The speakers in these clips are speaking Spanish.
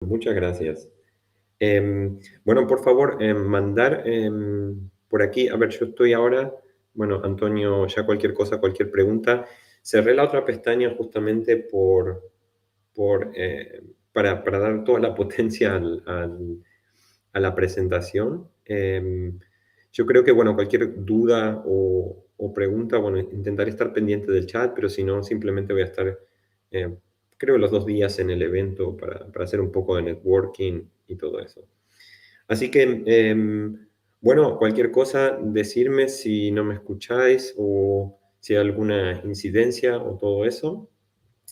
Muchas gracias. Bueno, por favor, mandar por aquí, a ver, yo estoy ahora, bueno, Antonio, ya cualquier cosa, cualquier pregunta. Cerré la otra pestaña justamente por, para dar toda la potencia a la presentación. Yo creo que, bueno, cualquier duda o pregunta, bueno, intentaré estar pendiente del chat, pero si no, simplemente voy a estar, eh, creo, los 2 días en el evento para hacer un poco de networking y todo eso. Así que, bueno, cualquier cosa, decirme si no me escucháis o si hay alguna incidencia o todo eso,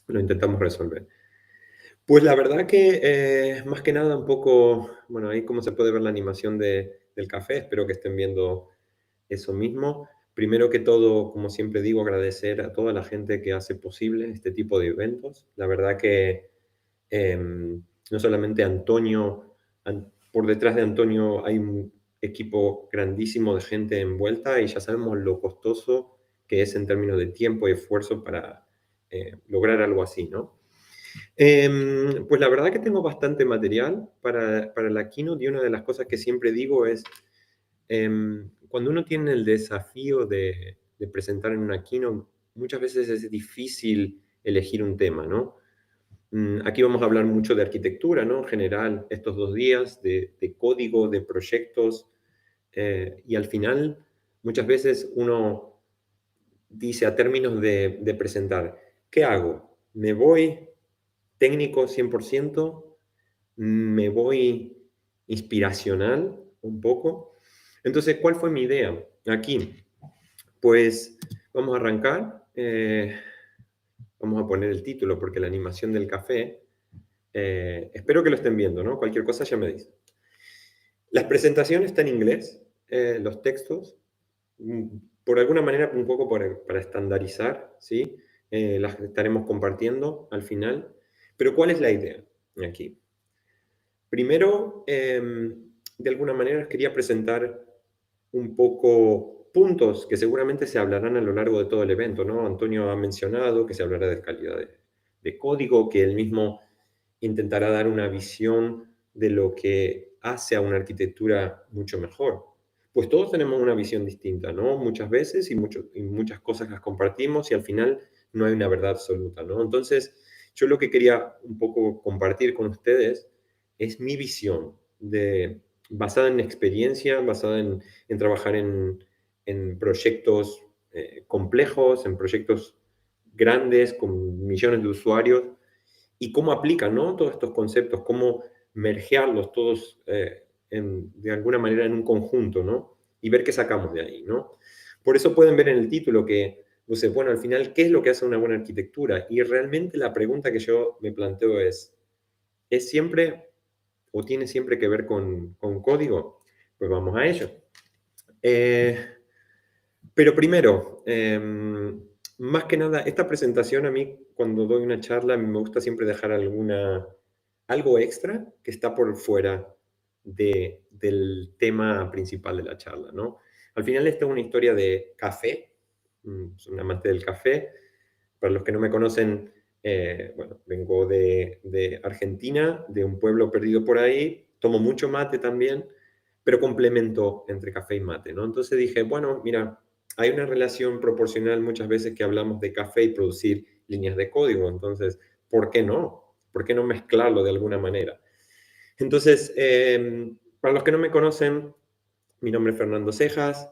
lo intentamos resolver. Pues la verdad que más que nada un poco, bueno, ahí como se puede ver la animación del café, espero que estén viendo eso mismo. Primero que todo, como siempre digo, agradecer a toda la gente que hace posible este tipo de eventos. La verdad que no solamente Antonio, por detrás de Antonio hay un equipo grandísimo de gente envuelta y ya sabemos lo costoso que es en términos de tiempo y esfuerzo para lograr algo así, ¿no? Pues la verdad que tengo bastante material para la keynote y una de las cosas que siempre digo es, cuando uno tiene el desafío de presentar en una keynote, muchas veces es difícil elegir un tema, ¿no? Aquí vamos a hablar mucho de arquitectura, ¿no? En general, estos 2 días, de código, de proyectos, y al final, muchas veces uno dice a términos de presentar, ¿qué hago? ¿Me voy técnico 100%? ¿Me voy inspiracional un poco? Entonces, ¿cuál fue mi idea aquí? Pues vamos a arrancar. Vamos a poner el título porque la animación del café, espero que lo estén viendo, ¿no? Cualquier cosa ya me dicen. Las presentaciones están en inglés, los textos, mm, por alguna manera un poco para estandarizar, ¿sí? Las estaremos compartiendo al final. Pero ¿cuál es la idea aquí? Primero, de alguna manera quería presentar un poco puntos que seguramente se hablarán a lo largo de todo el evento, ¿no? Antonio ha mencionado que se hablará de calidad de código, que él mismo intentará dar una visión de lo que hace a una arquitectura mucho mejor. Pues todos tenemos una visión distinta, ¿no? Muchas veces y muchas cosas las compartimos y al final no hay una verdad absoluta, ¿no? Entonces, yo lo que quería un poco compartir con ustedes es mi visión basada en experiencia, basada en trabajar en proyectos complejos, en proyectos grandes con millones de usuarios y cómo aplican, ¿no? Todos estos conceptos, cómo mergearlos todos de alguna manera en un conjunto, ¿no? Y ver qué sacamos de ahí, ¿no? Por eso pueden ver en el título que, no sé, bueno, al final, ¿qué es lo que hace una buena arquitectura? Y realmente la pregunta que yo me planteo ¿es siempre o tiene siempre que ver con código? Pues vamos a ello. Eh, pero primero, más que nada, esta presentación a mí, cuando doy una charla, a mí me gusta siempre dejar algo extra que está por fuera del tema principal de la charla, ¿no? Al final esta es una historia de café, soy un amante del café. Para los que no me conocen, bueno, vengo de Argentina, de un pueblo perdido por ahí, tomo mucho mate también, pero complemento entre café y mate, ¿no? Entonces dije, bueno, mira, hay una relación proporcional muchas veces que hablamos de café y producir líneas de código, entonces, ¿por qué no? ¿Por qué no mezclarlo de alguna manera? Entonces, para los que no me conocen, mi nombre es Fernando Cejas.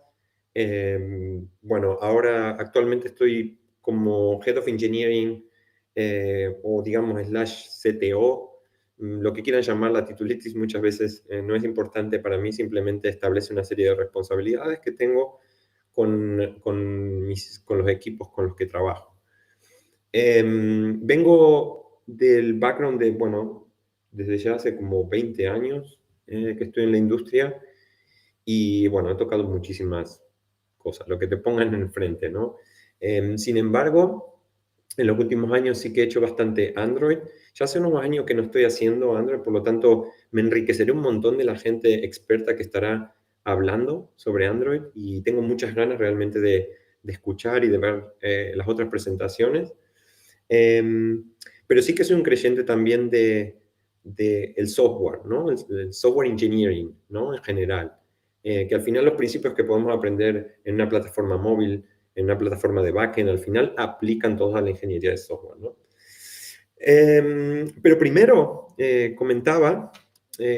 Bueno, ahora actualmente estoy como Head of Engineering o digamos slash CTO, lo que quieran llamar la titulitis muchas veces no es importante para mí, simplemente establece una serie de responsabilidades que tengo con los equipos con los que trabajo. Vengo del background de, bueno, desde ya hace como 20 años que estoy en la industria y bueno, he tocado muchísimas cosas, lo que te pongan en el frente, ¿no? Sin embargo, en los últimos años sí que he hecho bastante Android. Ya hace unos años que no estoy haciendo Android, por lo tanto me enriqueceré un montón de la gente experta que estará hablando sobre Android y tengo muchas ganas realmente de escuchar y de ver las otras presentaciones. Pero sí que soy un creyente también del software, ¿no? El software engineering, ¿no? En general. Que al final los principios que podemos aprender en una plataforma móvil, en una plataforma de backend, al final aplican todos a la ingeniería de software, ¿no? Pero primero comentaba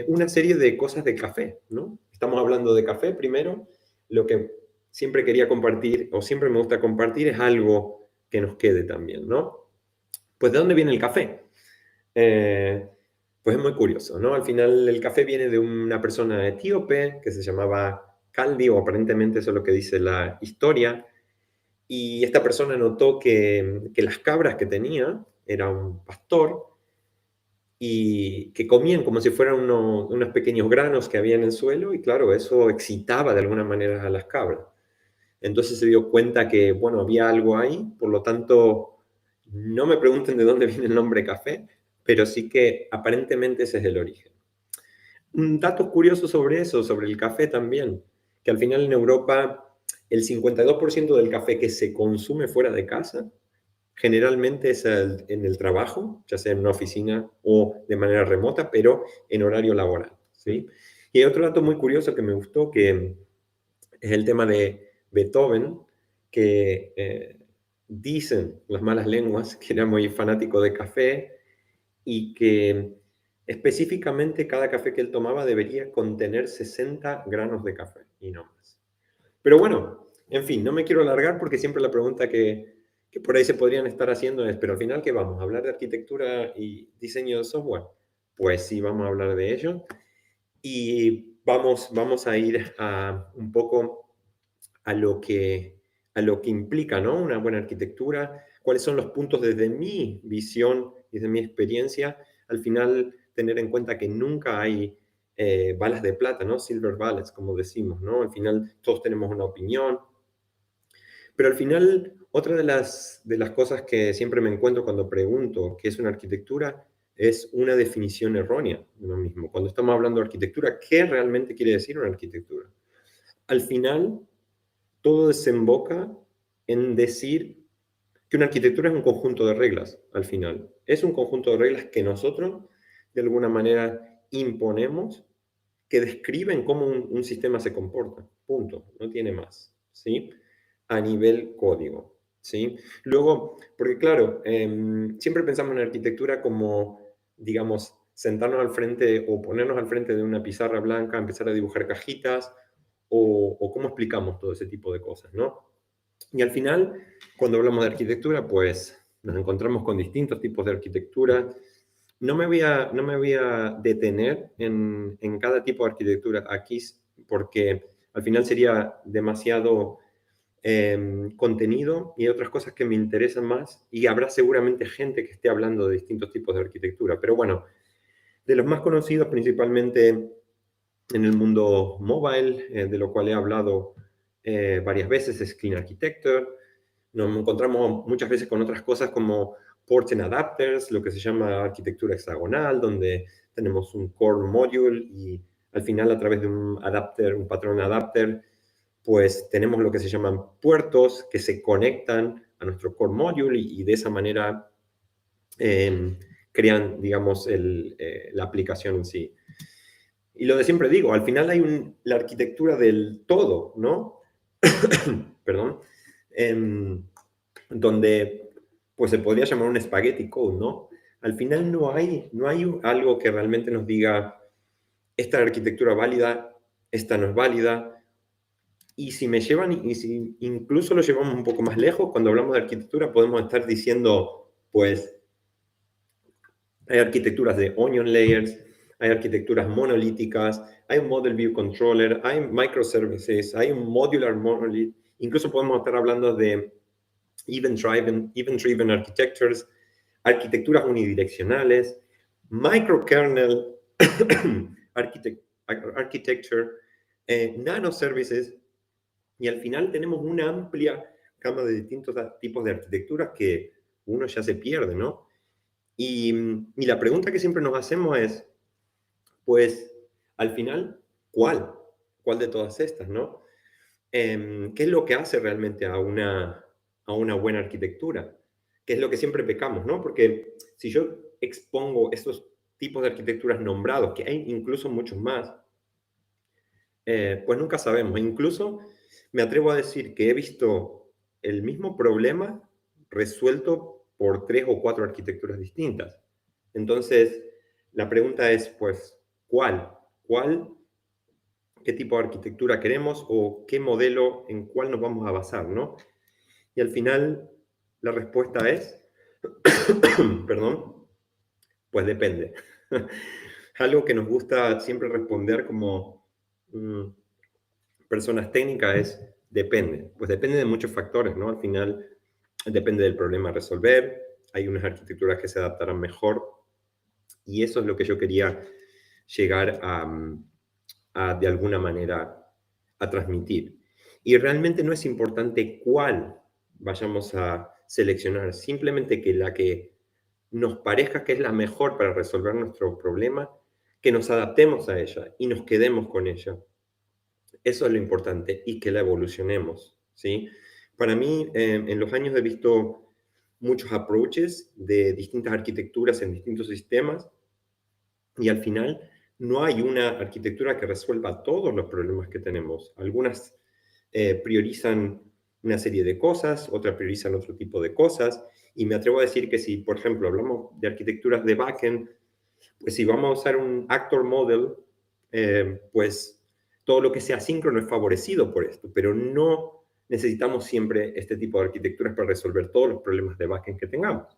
una serie de cosas de café, ¿no? Estamos hablando de café primero. Lo que siempre quería compartir, o siempre me gusta compartir, es algo que nos quede también, ¿no? Pues ¿de dónde viene el café? Eh, pues es muy curioso, ¿no? Al final el café viene de una persona etíope que se llamaba Caldi, o aparentemente eso es lo que dice la historia, y esta persona notó que las cabras que tenía, era un pastor, y que comían como si fueran unos pequeños granos que había en el suelo, y claro, eso excitaba de alguna manera a las cabras. Entonces se dio cuenta que, bueno, había algo ahí, por lo tanto, no me pregunten de dónde viene el nombre café, pero sí que aparentemente ese es el origen. Un dato curioso sobre eso, sobre el café también, que al final en Europa el 52% del café que se consume fuera de casa generalmente es en el trabajo, ya sea en una oficina o de manera remota, pero en horario laboral, ¿sí? Y hay otro dato muy curioso que me gustó, que es el tema de Beethoven, que dicen las malas lenguas que era muy fanático de café y que específicamente cada café que él tomaba debería contener 60 granos de café y no más. Pero bueno, en fin, no me quiero alargar porque siempre la pregunta que por ahí se podrían estar haciendo es, pero al final, ¿qué vamos? ¿A hablar de arquitectura y diseño de software? Pues sí, vamos a hablar de ello. Y vamos a ir a un poco a lo que implica, ¿no? Una buena arquitectura, cuáles son los puntos desde mi visión y desde mi experiencia, al final tener en cuenta que nunca hay balas de plata, ¿no? Silver bullets, como decimos, ¿no? Al final todos tenemos una opinión, pero al final otra de las cosas que siempre me encuentro cuando pregunto qué es una arquitectura es una definición errónea de lo mismo. Cuando estamos hablando de arquitectura, ¿qué realmente quiere decir una arquitectura? Al final, todo desemboca en decir que una arquitectura es un conjunto de reglas, al final. Es un conjunto de reglas que nosotros, de alguna manera, imponemos, que describen cómo un sistema se comporta. Punto. No tiene más. ¿Sí? A nivel código. ¿Sí? Luego, porque claro, siempre pensamos en arquitectura como, digamos, sentarnos al frente o ponernos al frente de una pizarra blanca, empezar a dibujar cajitas, o cómo explicamos todo ese tipo de cosas, ¿no? Y al final, cuando hablamos de arquitectura, pues nos encontramos con distintos tipos de arquitectura. No me voy a detener en cada tipo de arquitectura aquí, porque al final sería demasiado contenido y hay otras cosas que me interesan más y habrá seguramente gente que esté hablando de distintos tipos de arquitectura. Pero bueno, de los más conocidos principalmente en el mundo mobile, de lo cual he hablado varias veces, es Clean Architecture. Nos encontramos muchas veces con otras cosas como ports and adapters, lo que se llama arquitectura hexagonal, donde tenemos un core module y al final a través de un adapter, un patrón adapter, pues tenemos lo que se llaman puertos que se conectan a nuestro core module y de esa manera crean, digamos, la aplicación en sí. Y lo de siempre digo, al final hay la arquitectura del todo, ¿no? Perdón. Em, donde pues se podría llamar un spaghetti code, ¿no? Al final no hay algo que realmente nos diga esta arquitectura válida, esta no es válida. Y si me llevan, y si incluso lo llevamos un poco más lejos, cuando hablamos de arquitectura podemos estar diciendo, pues, hay arquitecturas de onion layers, hay arquitecturas monolíticas, hay un model view controller, hay microservices, hay un modular monolith. Incluso podemos estar hablando de event-driven architectures, arquitecturas unidireccionales, microkernel architecture, nanoservices, y al final tenemos una amplia gama de distintos tipos de arquitecturas que uno ya se pierde, ¿no? Y la pregunta que siempre nos hacemos es, pues, al final, ¿cuál? ¿Cuál de todas estas, no? ¿Qué es lo que hace realmente a una buena arquitectura? ¿Qué es lo que siempre pecamos, no? Porque si yo expongo estos tipos de arquitecturas nombrados, que hay incluso muchos más, pues nunca sabemos. Incluso me atrevo a decir que he visto el mismo problema resuelto por 3 o 4 arquitecturas distintas. Entonces, la pregunta es, pues, ¿cuál? ¿Cuál? ¿Qué tipo de arquitectura queremos o qué modelo, en cuál nos vamos a basar, ¿no? Y al final, la respuesta es, perdón, pues depende. Algo que nos gusta siempre responder como personas técnicas es depende. Pues depende de muchos factores, ¿no? Al final depende del problema a resolver. Hay unas arquitecturas que se adaptarán mejor y eso es lo que yo quería llegar a de alguna manera a transmitir. Y realmente no es importante cuál vayamos a seleccionar, simplemente que la que nos parezca que es la mejor para resolver nuestro problema, que nos adaptemos a ella y nos quedemos con ella. Eso es lo importante y que la evolucionemos, ¿sí? Para mí, en los años he visto muchos approaches de distintas arquitecturas en distintos sistemas y al final no hay una arquitectura que resuelva todos los problemas que tenemos. Algunas priorizan una serie de cosas, otras priorizan otro tipo de cosas y me atrevo a decir que si, por ejemplo, hablamos de arquitecturas de backend, pues si vamos a usar un actor model, pues todo lo que sea síncrono es favorecido por esto, pero no necesitamos siempre este tipo de arquitecturas para resolver todos los problemas de backend que tengamos.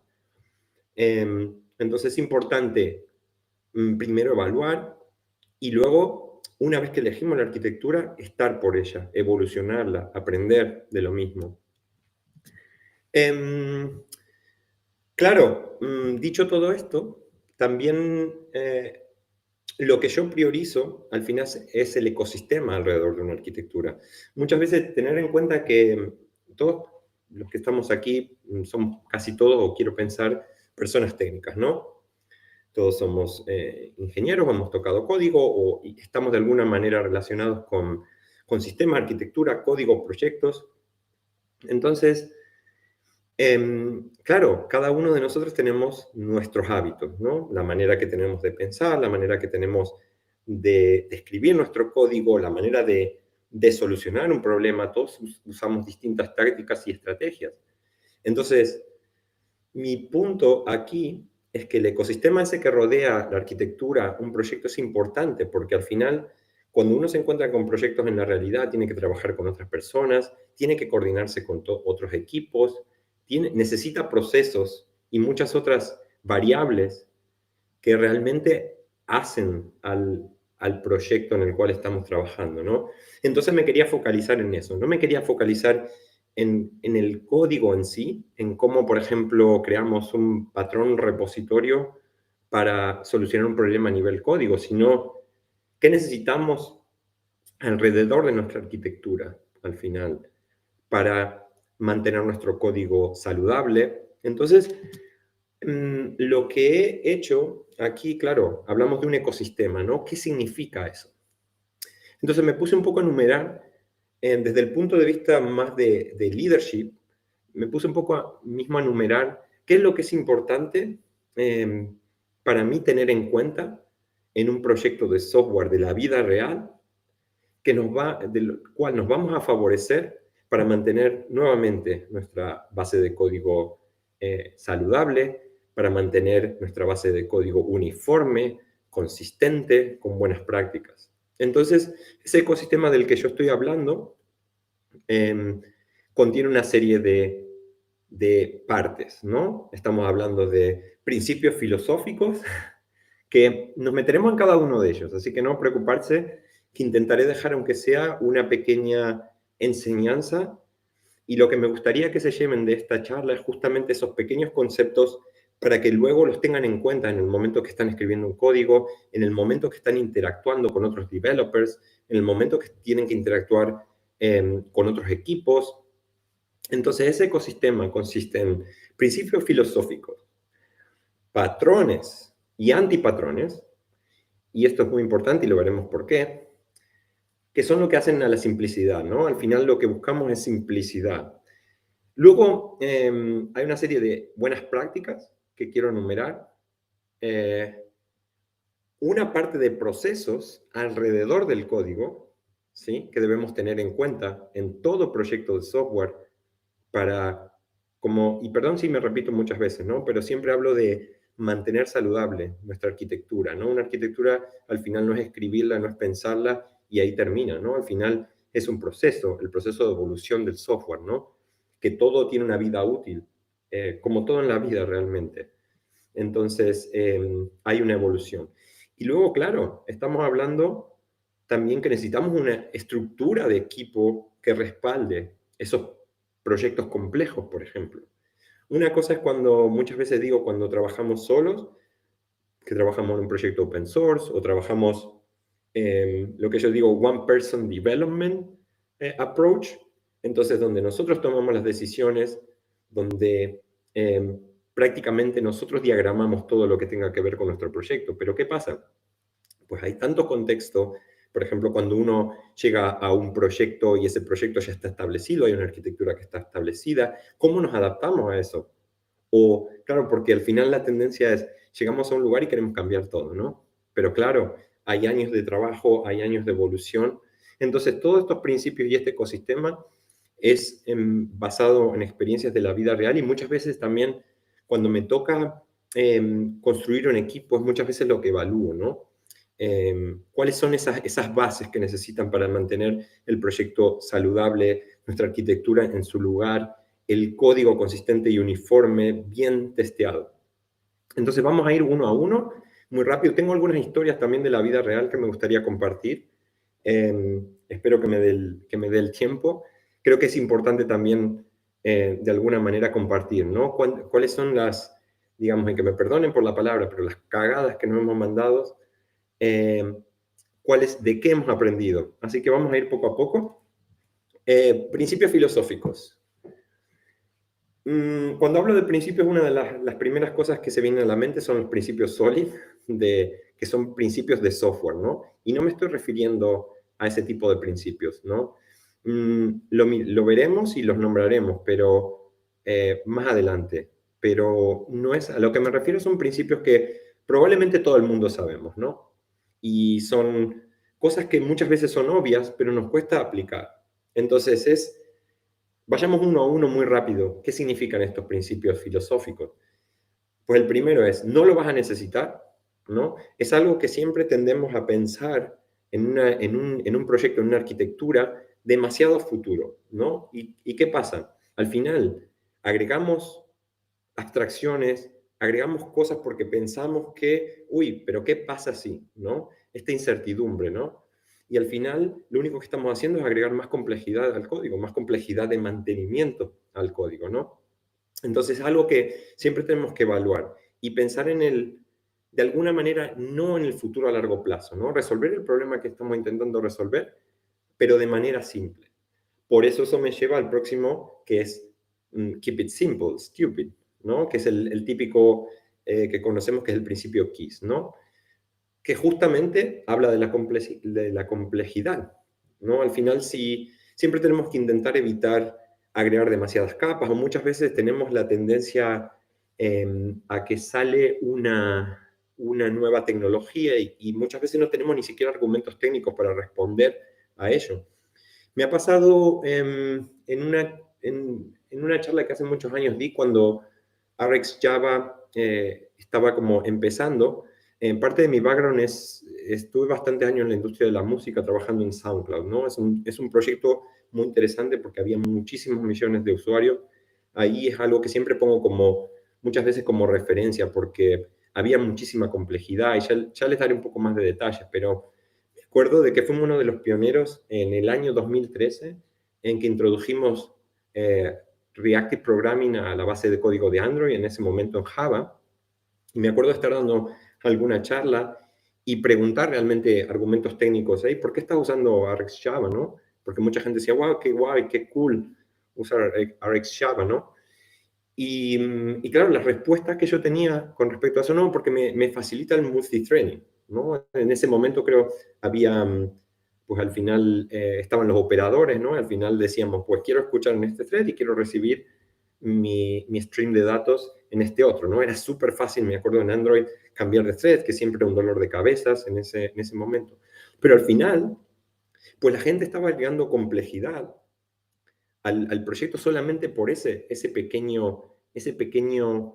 Entonces es importante primero evaluar y luego, una vez que elegimos la arquitectura, estar por ella, evolucionarla, aprender de lo mismo. Em, claro, dicho todo esto, también lo que yo priorizo al final es el ecosistema alrededor de una arquitectura. Muchas veces tener en cuenta que todos los que estamos aquí somos casi todos, o quiero pensar, personas técnicas, ¿no? Todos somos ingenieros, hemos tocado código o estamos de alguna manera relacionados con sistemas, arquitectura, código, proyectos. Entonces, claro, cada uno de nosotros tenemos nuestros hábitos, ¿no? La manera que tenemos de pensar, la manera que tenemos de escribir nuestro código, la manera de solucionar un problema. Todos usamos distintas tácticas y estrategias. Entonces, mi punto aquí es que el ecosistema ese que rodea la arquitectura, un proyecto es importante porque al final, cuando uno se encuentra con proyectos en la realidad, tiene que trabajar con otras personas, tiene que coordinarse con otros equipos, necesita procesos y muchas otras variables que realmente hacen al proyecto en el cual estamos trabajando, ¿no? Entonces me quería focalizar en eso, no me quería focalizar en el código en sí, en cómo, por ejemplo, creamos un patrón repositorio para solucionar un problema a nivel código, sino qué necesitamos alrededor de nuestra arquitectura al final para mantener nuestro código saludable. Entonces, lo que he hecho aquí, claro, hablamos de un ecosistema, ¿no? ¿Qué significa eso? Entonces me puse un poco a enumerar, desde el punto de vista más de leadership, me puse un poco mismo a enumerar qué es lo que es importante para mí tener en cuenta en un proyecto de software de la vida real, del cual nos vamos a favorecer para mantener nuevamente nuestra base de código saludable, para mantener nuestra base de código uniforme, consistente, con buenas prácticas. Entonces, ese ecosistema del que yo estoy hablando eh, contiene una serie de partes, ¿no? Estamos hablando de principios filosóficos que nos meteremos en cada uno de ellos, así que no preocuparse, que intentaré dejar aunque sea una pequeña enseñanza y lo que me gustaría que se lleven de esta charla es justamente esos pequeños conceptos para que luego los tengan en cuenta en el momento que están escribiendo un código, en el momento que están interactuando con otros developers, en el momento que tienen que interactuar con otros equipos. Entonces, ese ecosistema consiste en principios filosóficos, patrones y antipatrones, y esto es muy importante y lo veremos por qué, que son lo que hacen a la simplicidad, ¿no? Al final lo que buscamos es simplicidad. Luego, hay una serie de buenas prácticas que quiero enumerar. una parte de procesos alrededor del código, ¿sí? Que debemos tener en cuenta en todo proyecto de software para, como, y perdón si me repito muchas veces, ¿no? Pero siempre hablo de mantener saludable nuestra arquitectura, ¿no? Una arquitectura al final no es escribirla, no es pensarla y ahí termina, ¿no? Al final es un proceso, el proceso de evolución del software, ¿no? Que todo tiene una vida útil, como todo en la vida realmente. Entonces, hay una evolución. Y luego, claro, estamos hablando también que necesitamos una estructura de equipo que respalde esos proyectos complejos, por ejemplo. Una cosa es cuando, muchas veces digo, cuando trabajamos solos, que trabajamos en un proyecto open source o trabajamos lo que yo digo one person development approach, entonces donde nosotros tomamos las decisiones, donde eh, prácticamente nosotros diagramamos todo lo que tenga que ver con nuestro proyecto. Pero ¿qué pasa? Pues hay tanto contexto, por ejemplo, cuando uno llega a un proyecto y ese proyecto ya está establecido, hay una arquitectura que está establecida, ¿cómo nos adaptamos a eso? O, claro, porque al final la tendencia es, llegamos a un lugar y queremos cambiar todo, ¿no? Pero claro, hay años de trabajo, hay años de evolución. Entonces, todos estos principios y este ecosistema es basado en experiencias de la vida real y muchas veces también cuando me toca construir un equipo es muchas veces lo que evalúo, ¿no? ¿Cuáles son esas bases que necesitan para mantener el proyecto saludable, nuestra arquitectura en su lugar, el código consistente y uniforme, bien testeado? Entonces vamos a ir uno a uno, muy rápido. Tengo algunas historias también de la vida real que me gustaría compartir. Espero que me dé el tiempo. Creo que es importante también, de alguna manera, compartir, ¿no? ¿Cuáles son las, digamos, en que me perdonen por la palabra, pero las cagadas que nos hemos mandado? Eh, ¿De qué hemos aprendido? Así que vamos a ir poco a poco. Principios filosóficos. Cuando hablo de principios, una de las primeras cosas que se vienen a la mente son los principios SOLID, que son principios de software, ¿no? Y no me estoy refiriendo a ese tipo de principios, ¿no? Lo veremos y los nombraremos, pero más adelante. Pero no es, a lo que me refiero son principios que probablemente todo el mundo sabemos, ¿no? Y son cosas que muchas veces son obvias, pero nos cuesta aplicar. Entonces vayamos uno a uno muy rápido. ¿Qué significan estos principios filosóficos? Pues el primero es, no lo vas a necesitar, ¿no? Es algo que siempre tendemos a pensar en un proyecto, en una arquitectura, demasiado futuro, ¿no? ¿Y qué pasa? Al final, agregamos abstracciones, agregamos cosas porque pensamos que, uy, pero ¿qué pasa si? ¿No? Esta incertidumbre, ¿no? Y al final lo único que estamos haciendo es agregar más complejidad al código, más complejidad de mantenimiento al código, ¿no? Entonces es algo que siempre tenemos que evaluar y pensar de alguna manera, no en el futuro a largo plazo, ¿no? Resolver el problema que estamos intentando resolver, pero de manera simple. Por eso me lleva al próximo, que es keep it simple, stupid, ¿no? Que es el típico que conocemos, que es el principio KISS, ¿no? Que justamente habla de la complejidad, ¿no? Al final, si siempre tenemos que intentar evitar agregar demasiadas capas, o muchas veces tenemos la tendencia a que sale una nueva tecnología y muchas veces no tenemos ni siquiera argumentos técnicos para responder a ello. Me ha pasado en una charla que hace muchos años di cuando RxJava estaba como empezando. En parte de mi background estuve bastantes años en la industria de la música trabajando en SoundCloud, ¿no? Es un proyecto muy interesante porque había muchísimos millones de usuarios. Ahí es algo que siempre pongo como, muchas veces como referencia porque había muchísima complejidad y ya les daré un poco más de detalles, pero recuerdo de que fuimos uno de los pioneros en el año 2013 en que introdujimos Reactive Programming a la base de código de Android, en ese momento en Java. Y me acuerdo de estar dando alguna charla y preguntar realmente argumentos técnicos. ¿Eh? ¿Por qué estás usando RxJava, no? Porque mucha gente decía, wow, qué guay, qué cool usar RxJava, ¿no? Y claro, la respuesta que yo tenía con respecto a eso, no, porque me facilita el multithreading, ¿no? En ese momento creo había, pues al final estaban los operadores, ¿no? Al final decíamos, pues quiero escuchar en este thread y quiero recibir mi stream de datos en este otro, ¿no? Era súper fácil, me acuerdo en Android, cambiar de thread, que siempre era un dolor de cabezas en ese momento. Pero al final, pues la gente estaba agregando complejidad al proyecto solamente por digamos, ese pequeño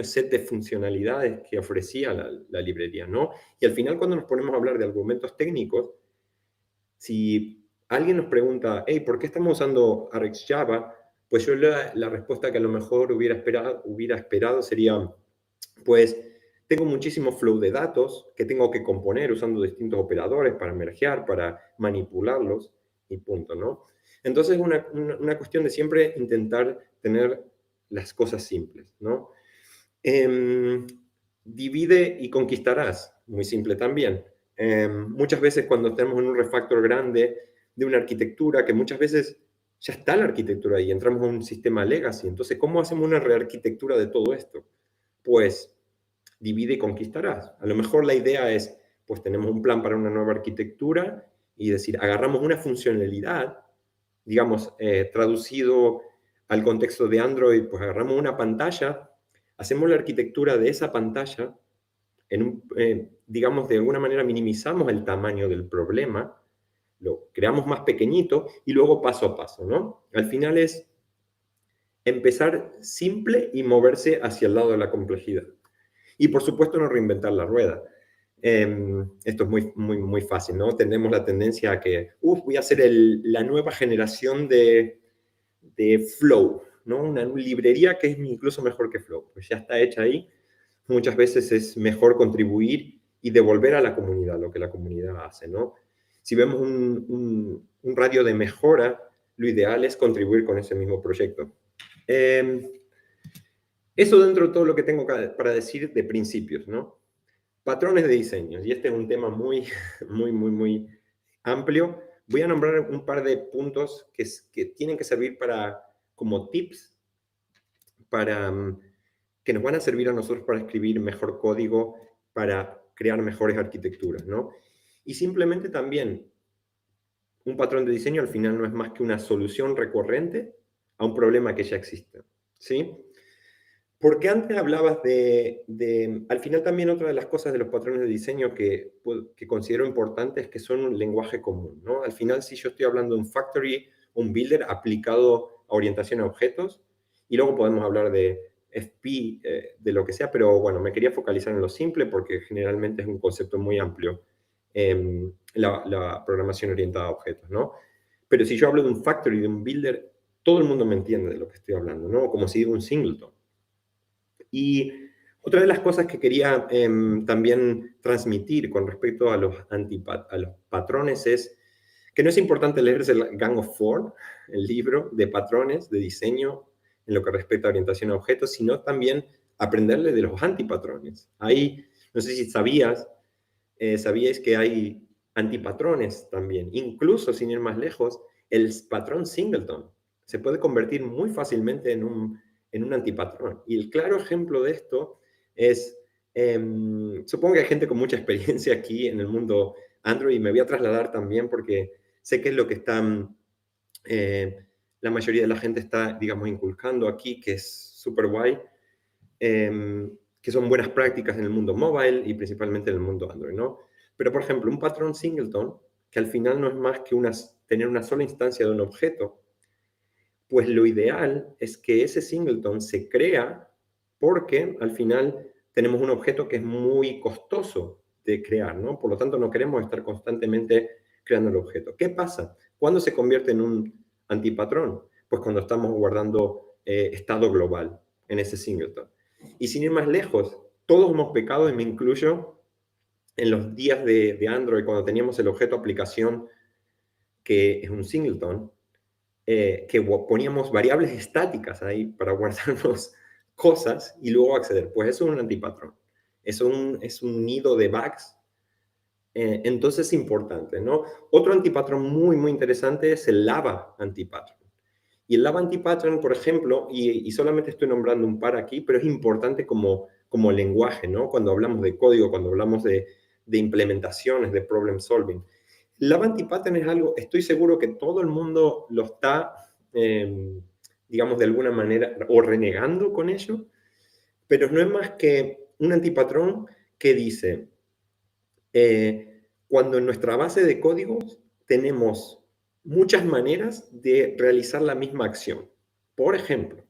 set de funcionalidades que ofrecía la librería, ¿no? Y al final, cuando nos ponemos a hablar de argumentos técnicos, si alguien nos pregunta, hey, ¿por qué estamos usando RxJava? Pues yo la respuesta que a lo mejor hubiera esperado sería, pues tengo muchísimo flow de datos que tengo que componer usando distintos operadores para mergear, para manipularlos y punto, ¿no? Entonces, una cuestión de siempre intentar tener las cosas simples, ¿no? Em, Divide y conquistarás, muy simple también. Muchas veces cuando tenemos un refactor grande de una arquitectura, que muchas veces ya está la arquitectura y entramos a un sistema legacy, entonces, ¿cómo hacemos una rearquitectura de todo esto? Pues divide y conquistarás. A lo mejor la idea es, pues tenemos un plan para una nueva arquitectura y decir, agarramos una funcionalidad, digamos, traducido al contexto de Android, pues agarramos una pantalla, hacemos la arquitectura de esa pantalla, digamos, de alguna manera minimizamos el tamaño del problema, lo creamos más pequeñito y luego paso a paso, ¿no? Al final es empezar simple y moverse hacia el lado de la complejidad. Y por supuesto no reinventar la rueda. Esto es muy fácil, ¿no? Tenemos la tendencia a que, voy a hacer la nueva generación de Flow, ¿no? Una librería que es incluso mejor que Flow. Pues ya está hecha ahí. Muchas veces es mejor contribuir y devolver a la comunidad lo que la comunidad hace, ¿no? Si vemos un radio de mejora, lo ideal es contribuir con ese mismo proyecto. Eso dentro de todo lo que tengo para decir de principios, ¿no? Patrones de diseño, y este es un tema muy, muy amplio. Voy a nombrar un par de puntos que tienen que servir como tips para, que nos van a servir a nosotros para escribir mejor código, para crear mejores arquitecturas, ¿no? Y simplemente también, un patrón de diseño al final no es más que una solución recurrente a un problema que ya existe, ¿sí? Porque antes hablabas al final también otra de las cosas de los patrones de diseño que considero importantes es que son un lenguaje común, ¿no? Al final, si yo estoy hablando de un factory, un builder aplicado a orientación a objetos, y luego podemos hablar de FP, de lo que sea, pero bueno, me quería focalizar en lo simple porque generalmente es un concepto muy amplio, la programación orientada a objetos, ¿no? Pero si yo hablo de un factory, de un builder, todo el mundo me entiende de lo que estoy hablando, ¿no? Como si digo un singleton. Y otra de las cosas que quería también transmitir con respecto a los patrones es que no es importante leerse el Gang of Four, el libro de patrones de diseño en lo que respecta a orientación a objetos, sino también aprenderle de los antipatrones. Ahí, no sé si sabíais que hay antipatrones también. Incluso, sin ir más lejos, el patrón singleton se puede convertir muy fácilmente en un antipatrón. Y el claro ejemplo de esto es, supongo que hay gente con mucha experiencia aquí en el mundo Android y me voy a trasladar también porque sé que es lo que la mayoría de la gente está, digamos, inculcando aquí, que es súper guay, que son buenas prácticas en el mundo mobile y principalmente en el mundo Android, ¿no? Pero, por ejemplo, un patrón singleton, que al final no es más que tener una sola instancia de un objeto, pues lo ideal es que ese singleton se crea porque al final tenemos un objeto que es muy costoso de crear, ¿no? Por lo tanto, no queremos estar constantemente creando el objeto. ¿Qué pasa? ¿Cuándo se convierte en un antipatrón? Pues cuando estamos guardando estado global en ese singleton. Y sin ir más lejos, todos hemos pecado, y me incluyo, en los días de Android, cuando teníamos el objeto aplicación que es un singleton, que poníamos variables estáticas ahí para guardarnos cosas y luego acceder. Pues eso es un antipatrón. Es un nido de bugs. Entonces es importante, ¿no? Otro antipatrón muy interesante es el Lava antipatrón. Y el Lava antipatrón, por ejemplo, y solamente estoy nombrando un par aquí, pero es importante como lenguaje, ¿no? Cuando hablamos de código, cuando hablamos de implementaciones, de problem solving. Lava antipattern es algo, estoy seguro que todo el mundo lo está, digamos, de alguna manera, o renegando con ello, pero no es más que un antipatrón que dice, cuando en nuestra base de códigos tenemos muchas maneras de realizar la misma acción. Por ejemplo,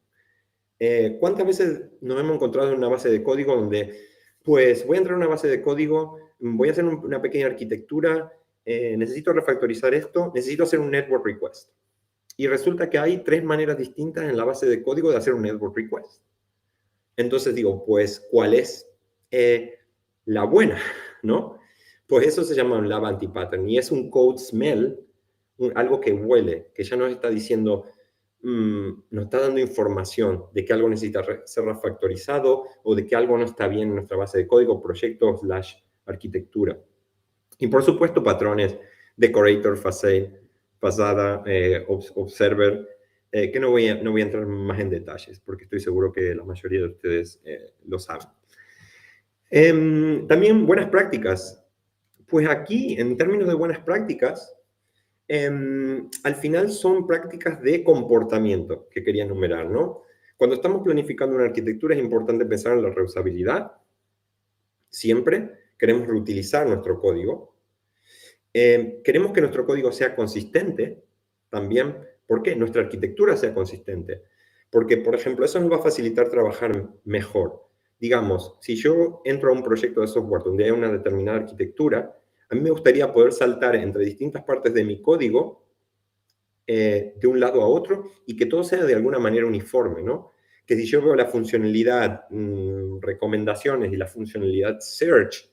¿cuántas veces nos hemos encontrado en una base de código donde, pues, voy a entrar a una base de código, voy a hacer una pequeña arquitectura, necesito refactorizar esto, necesito hacer un network request? Y resulta que hay 3 maneras distintas en la base de código de hacer un network request. Entonces digo, pues, ¿cuál es la buena? ¿No? Pues eso se llama un lab anti-pattern y es un code smell, algo que huele, que ya nos está diciendo, nos está dando información de que algo necesita ser refactorizado o de que algo no está bien en nuestra base de código, proyecto / arquitectura. Y por supuesto, patrones, decorator, facade, pasada, observer, que no voy a entrar más en detalles, porque estoy seguro que la mayoría de ustedes lo saben. También buenas prácticas. Pues aquí, en términos de buenas prácticas, al final son prácticas de comportamiento que quería enumerar, ¿no? Cuando estamos planificando una arquitectura es importante pensar en la reusabilidad. Siempre queremos reutilizar nuestro código. Queremos que nuestro código sea consistente también. ¿Por qué? Nuestra arquitectura sea consistente. Porque, por ejemplo, eso nos va a facilitar trabajar mejor. Digamos, si yo entro a un proyecto de software donde hay una determinada arquitectura, a mí me gustaría poder saltar entre distintas partes de mi código de un lado a otro y que todo sea de alguna manera uniforme, ¿no? Que si yo veo la funcionalidad recomendaciones y la funcionalidad search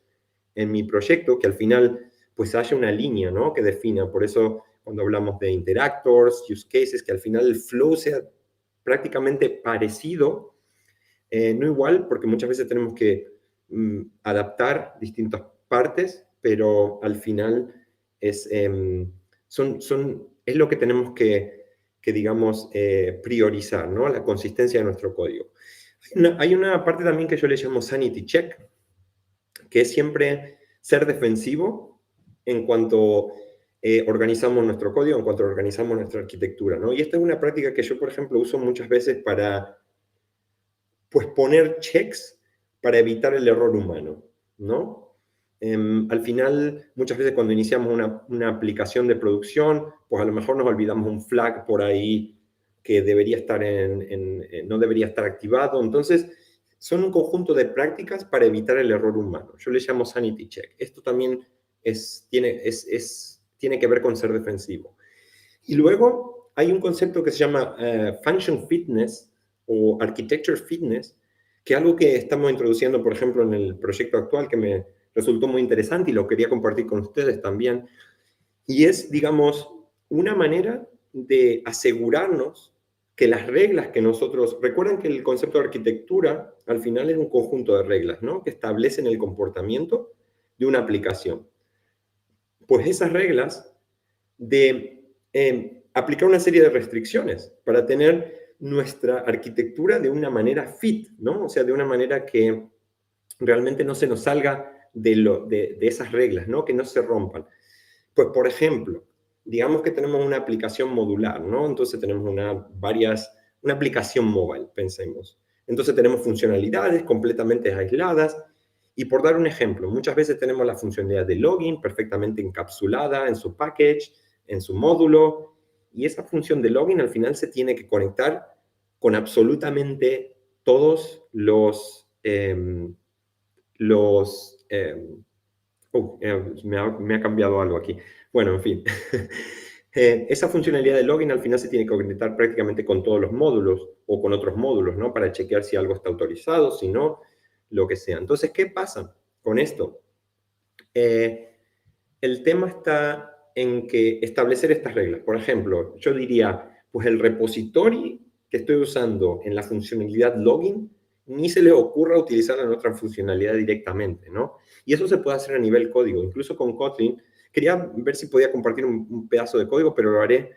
en mi proyecto, que al final pues haya una línea, ¿no? Que defina. Por eso cuando hablamos de interactors, use cases, que al final el flow sea prácticamente parecido, no igual, porque muchas veces tenemos que adaptar distintas partes, pero al final es, es lo que tenemos que digamos, priorizar, ¿no? La consistencia de nuestro código. Hay una parte también que yo le llamo sanity check, que es siempre ser defensivo en cuanto organizamos nuestro código, en cuanto organizamos nuestra arquitectura, ¿no? Y esta es una práctica que yo, por ejemplo, uso muchas veces para, pues, poner checks para evitar el error humano, ¿no? Al final, muchas veces cuando iniciamos una aplicación de producción, pues a lo mejor nos olvidamos un flag por ahí que debería estar no debería estar activado. Entonces, son un conjunto de prácticas para evitar el error humano. Yo le llamo sanity check. Esto también tiene que ver con ser defensivo. Y luego hay un concepto que se llama function fitness o architecture fitness, que es algo que estamos introduciendo, por ejemplo, en el proyecto actual, que me resultó muy interesante y lo quería compartir con ustedes también. Y es, digamos, una manera de asegurarnos que las reglas que nosotros... Recuerden que el concepto de arquitectura al final es un conjunto de reglas, ¿no? Que establecen el comportamiento de una aplicación. Pues esas reglas de aplicar una serie de restricciones para tener nuestra arquitectura de una manera fit, ¿no? O sea, de una manera que realmente no se nos salga de esas reglas, ¿no? Que no se rompan. Pues, por ejemplo, digamos que tenemos una aplicación modular, ¿no? Entonces tenemos una aplicación móvil, pensemos. Entonces tenemos funcionalidades completamente aisladas. Y por dar un ejemplo, muchas veces tenemos la funcionalidad de login perfectamente encapsulada en su package, en su módulo, y esa función de login al final se tiene que conectar con absolutamente todos me ha cambiado algo aquí. Bueno, en fin. Esa funcionalidad de login al final se tiene que conectar prácticamente con todos los módulos o con otros módulos, ¿no? Para chequear si algo está autorizado, si no, lo que sea. Entonces, ¿qué pasa con esto? El tema está en que establecer estas reglas. Por ejemplo, yo diría, pues el repository que estoy usando en la funcionalidad login, ni se le ocurra utilizarla en otra funcionalidad directamente, ¿no? Y eso se puede hacer a nivel código, incluso con Kotlin. Quería ver si podía compartir un pedazo de código, pero lo haré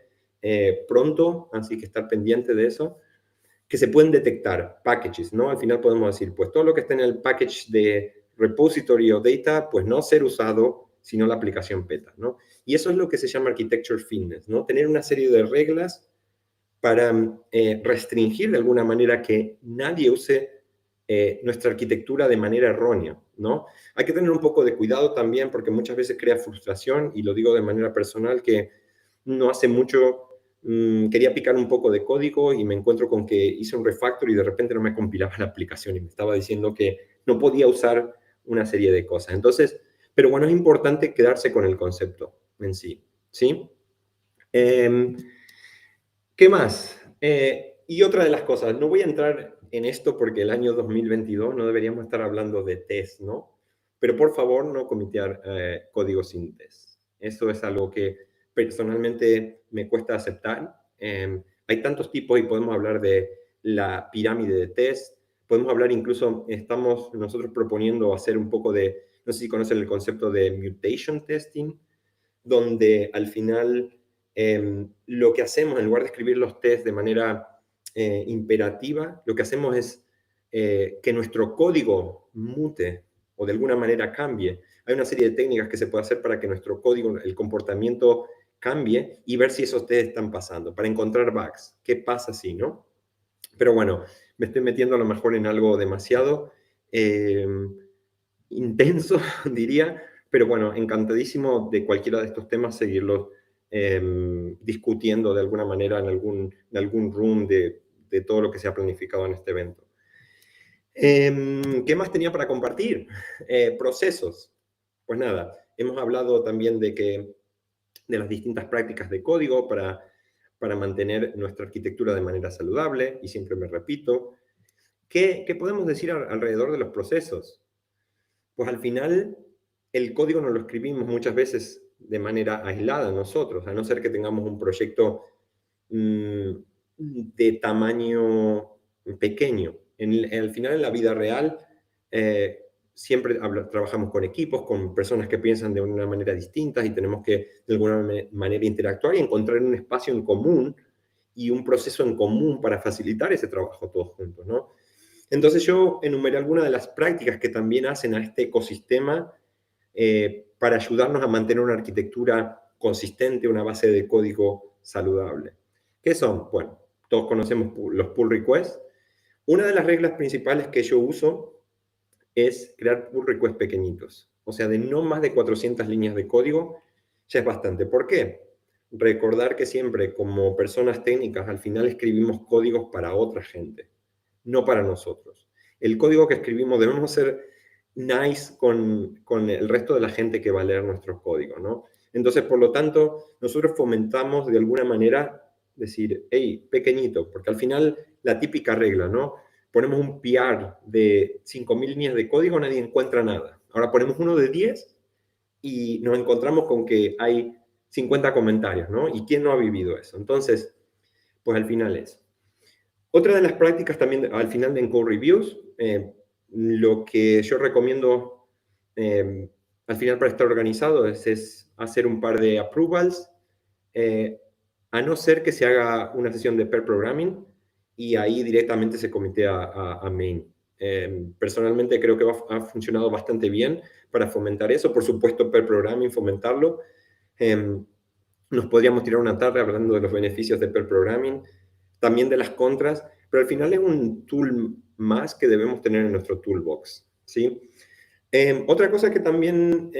pronto, así que estar pendiente de eso, que se pueden detectar packages, ¿no? Al final podemos decir, pues todo lo que está en el package de repository o data, pues no ser usado sino la aplicación PETA, ¿no? Y eso es lo que se llama architecture fitness, ¿no? Tener una serie de reglas para restringir de alguna manera que nadie use nuestra arquitectura de manera errónea, ¿no? Hay que tener un poco de cuidado también porque muchas veces crea frustración, y lo digo de manera personal, que no hace mucho quería picar un poco de código y me encuentro con que hice un refactor y de repente no me compilaba la aplicación y me estaba diciendo que no podía usar una serie de cosas. Entonces, pero bueno, es importante quedarse con el concepto en sí, ¿sí? Eh, ¿Qué más? Y otra de las cosas, no voy a entrar en esto porque el año 2022 no deberíamos estar hablando de test, ¿no? Pero por favor, no comitear código sin test. Eso es algo que personalmente me cuesta aceptar. Hay tantos tipos y podemos hablar de la pirámide de test. Podemos hablar incluso, estamos nosotros proponiendo hacer un poco de, no sé si conocen el concepto de mutation testing, donde al final lo que hacemos, en lugar de escribir los test de manera imperativa, lo que hacemos es que nuestro código mute o de alguna manera cambie. Hay una serie de técnicas que se puede hacer para que nuestro código, el comportamiento cambie y ver si esos test están pasando, para encontrar bugs. ¿Qué pasa si, no? Pero bueno, me estoy metiendo a lo mejor en algo demasiado eh, intenso, diría, pero bueno, encantadísimo de cualquiera de estos temas seguirlos discutiendo de alguna manera en algún room de todo lo que se ha planificado en este evento. ¿Qué más tenía para compartir? Procesos. Pues nada, hemos hablado también de las distintas prácticas de código para mantener nuestra arquitectura de manera saludable, y siempre me repito. ¿Qué podemos decir alrededor de los procesos? Pues al final el código nos lo escribimos muchas veces de manera aislada nosotros, a no ser que tengamos un proyecto mm, de tamaño pequeño. Al final, en la vida real, siempre trabajamos con equipos, con personas que piensan de una manera distinta y tenemos que de alguna manera interactuar y encontrar un espacio en común y un proceso en común para facilitar ese trabajo todos juntos, ¿no? Entonces yo enumeré algunas de las prácticas que también hacen a este ecosistema para ayudarnos a mantener una arquitectura consistente, una base de código saludable. ¿Qué son? Bueno, todos conocemos los pull requests. Una de las reglas principales que yo uso es crear pull requests pequeñitos. O sea, de no más de 400 líneas de código, ya es bastante. ¿Por qué? Recordar que siempre, como personas técnicas, al final escribimos códigos para otra gente, no para nosotros. El código que escribimos debemos ser nice con el resto de la gente que va a leer nuestros códigos, ¿no? Entonces, por lo tanto, nosotros fomentamos de alguna manera decir, hey, pequeñito, porque al final la típica regla, ¿no? Ponemos un PR de 5.000 líneas de código, nadie encuentra nada. Ahora ponemos uno de 10 y nos encontramos con que hay 50 comentarios, ¿no? ¿Y quién no ha vivido eso? Entonces, pues al final es. Otra de las prácticas también al final de Encode Reviews, lo que yo recomiendo al final para estar organizado es hacer un par de approvals, eh, a no ser que se haga una sesión de pair programming y ahí directamente se comité a main. Personalmente creo que ha funcionado bastante bien para fomentar eso. Por supuesto, pair programming, fomentarlo. Nos podríamos tirar una tarde hablando de los beneficios de pair programming, también de las contras, pero al final es un tool más que debemos tener en nuestro toolbox, ¿sí? Otra cosa que también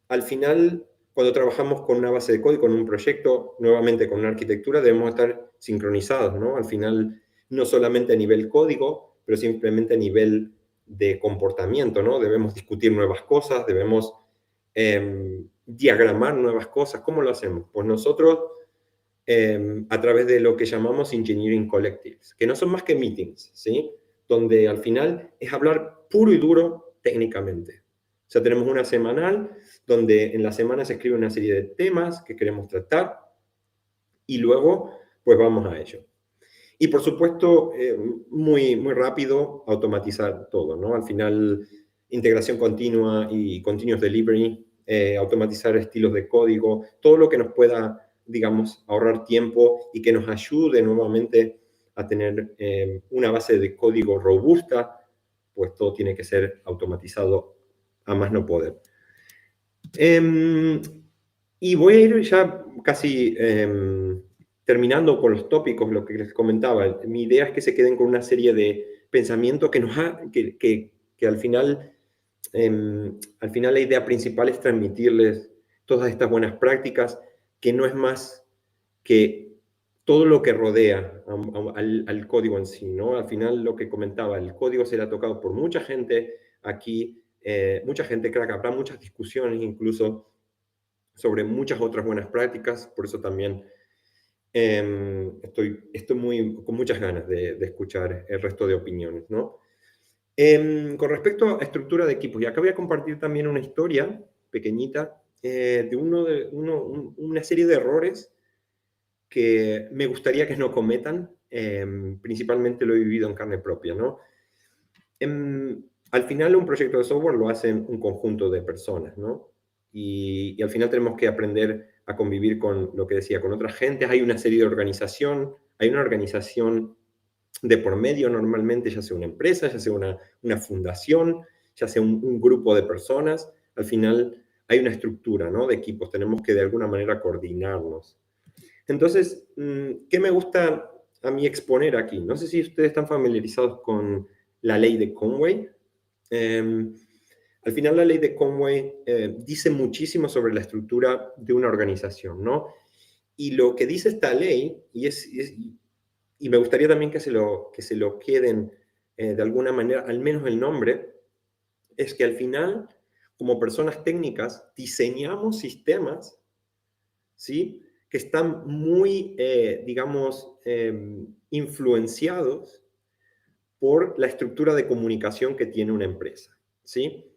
al final, cuando trabajamos con una base de código, con un proyecto, nuevamente con una arquitectura, debemos estar sincronizados, ¿no? Al final, no solamente a nivel código, pero simplemente a nivel de comportamiento, ¿no? Debemos discutir nuevas cosas, debemos diagramar nuevas cosas. ¿Cómo lo hacemos? Pues nosotros a través de lo que llamamos Engineering Collectives, que no son más que meetings, ¿sí? Donde al final es hablar puro y duro técnicamente. O sea, tenemos una semanal donde en la semana se escribe una serie de temas que queremos tratar y luego pues vamos a ello. Y por supuesto, muy rápido automatizar todo, ¿no? Al final, integración continua y continuous delivery, automatizar estilos de código, todo lo que nos pueda, digamos, ahorrar tiempo y que nos ayude nuevamente a tener una base de código robusta, pues todo tiene que ser automatizado a más no poder. Y voy a ir ya casi terminando con los tópicos, lo que les comentaba, mi idea es que se queden con una serie de pensamientos que al final la idea principal es transmitirles todas estas buenas prácticas, que no es más que todo lo que rodea al código en sí, ¿no? Al final lo que comentaba, el código será tocado por mucha gente aquí, mucha gente crack, habrá muchas discusiones incluso sobre muchas otras buenas prácticas, por eso también estoy con muchas ganas de escuchar el resto de opiniones, ¿no? Con respecto a estructura de equipos, y acá voy a compartir también una historia pequeñita de una serie de errores que me gustaría que no cometan, principalmente lo he vivido en carne propia, ¿no? Al final un proyecto de software lo hacen un conjunto de personas, ¿no? Y al final tenemos que aprender a convivir con lo que decía, con otras gentes. Hay una serie de organización, hay una organización de por medio normalmente, ya sea una empresa, ya sea una fundación, ya sea un grupo de personas. Al final hay una estructura, ¿no? De equipos, tenemos que de alguna manera coordinarnos. Entonces, ¿qué me gusta a mí exponer aquí? No sé si ustedes están familiarizados con la ley de Conway. Eh, Al final la ley de Conway dice muchísimo sobre la estructura de una organización, ¿no? Y lo que dice esta ley, y me gustaría también que se lo queden de alguna manera, al menos el nombre, es que al final, como personas técnicas, diseñamos sistemas, ¿sí? Que están muy, digamos, influenciados por la estructura de comunicación que tiene una empresa, ¿sí?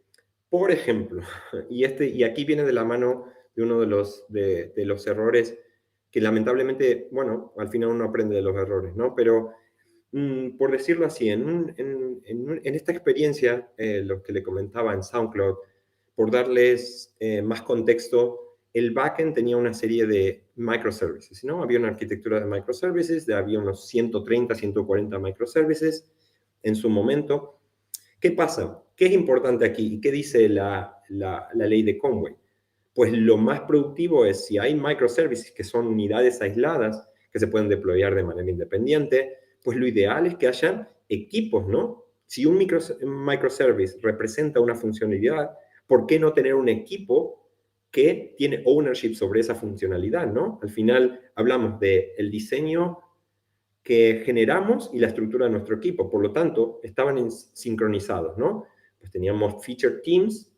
Por ejemplo, y aquí viene de la mano de uno de los errores que lamentablemente, bueno, al final uno aprende de los errores, ¿no? Pero por decirlo así, en esta experiencia, lo que le comentaba en SoundCloud, por darles más contexto, el backend tenía una serie de microservices, ¿no? Había una arquitectura de microservices, había unos 130, 140 microservices en su momento. ¿Qué pasa? ¿Qué es importante aquí? ¿Y qué dice la ley de Conway? Pues lo más productivo es si hay microservices que son unidades aisladas que se pueden deployar de manera independiente, pues lo ideal es que haya equipos, ¿no? Si un microservice representa una funcionalidad, ¿por qué no tener un equipo que tiene ownership sobre esa funcionalidad, ¿no? Al final hablamos del diseño que generamos y la estructura de nuestro equipo. Por lo tanto, estaban sincronizados, ¿no? Pues teníamos feature teams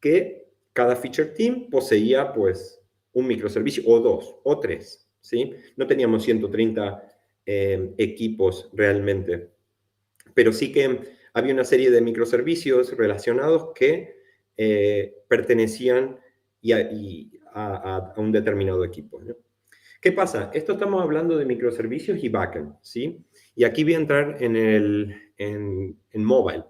que cada feature team poseía, pues, un microservicio o dos o tres, ¿sí? No teníamos 130 equipos realmente, pero sí que había una serie de microservicios relacionados que pertenecían a un determinado equipo, ¿no? ¿Qué pasa? Esto estamos hablando de microservicios y backend, ¿sí? Y aquí voy a entrar en mobile.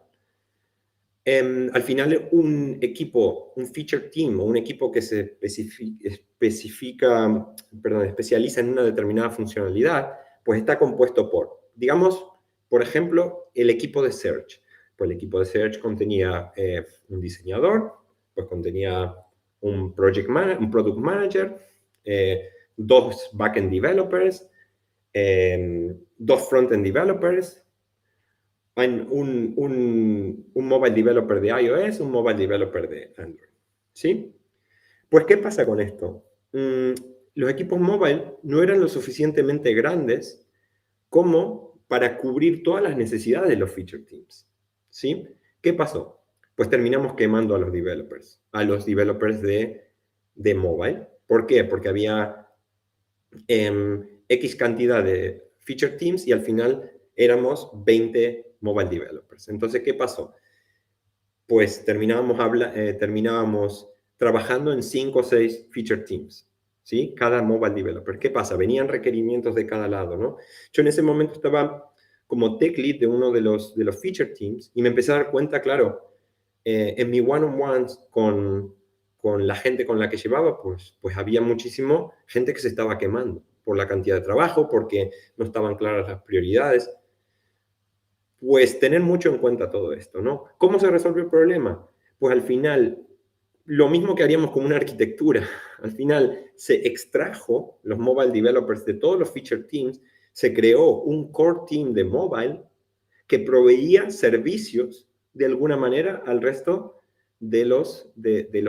Al final, un equipo, un feature team o un equipo que se especializa en una determinada funcionalidad, pues está compuesto por, digamos, por ejemplo, el equipo de search. Pues el equipo de search contenía un diseñador, pues contenía un un product manager, dos backend developers, dos frontend developers, un mobile developer de iOS, un mobile developer de Android. ¿Sí? Pues, ¿qué pasa con esto? Los equipos mobile no eran lo suficientemente grandes como para cubrir todas las necesidades de los feature teams. ¿Sí? ¿Qué pasó? Pues terminamos quemando a los developers de mobile. ¿Por qué? Porque había X cantidad de feature teams y al final éramos 20 mobile developers. Entonces, ¿qué pasó? Pues terminábamos trabajando en 5 o 6 feature teams, ¿sí? Cada mobile developer. ¿Qué pasa? Venían requerimientos de cada lado, ¿no? Yo en ese momento estaba como tech lead de uno de los feature teams y me empecé a dar cuenta, claro, en mi one-on-ones con la gente con la que llevaba, pues había muchísimo gente que se estaba quemando por la cantidad de trabajo, porque no estaban claras las prioridades. Pues tener mucho en cuenta todo esto, ¿no? ¿Cómo se resolvió el problema? Pues al final, lo mismo que haríamos con una arquitectura. Al final se extrajo los mobile developers de todos los feature teams, se creó un core team de mobile que proveía servicios de alguna manera al resto de los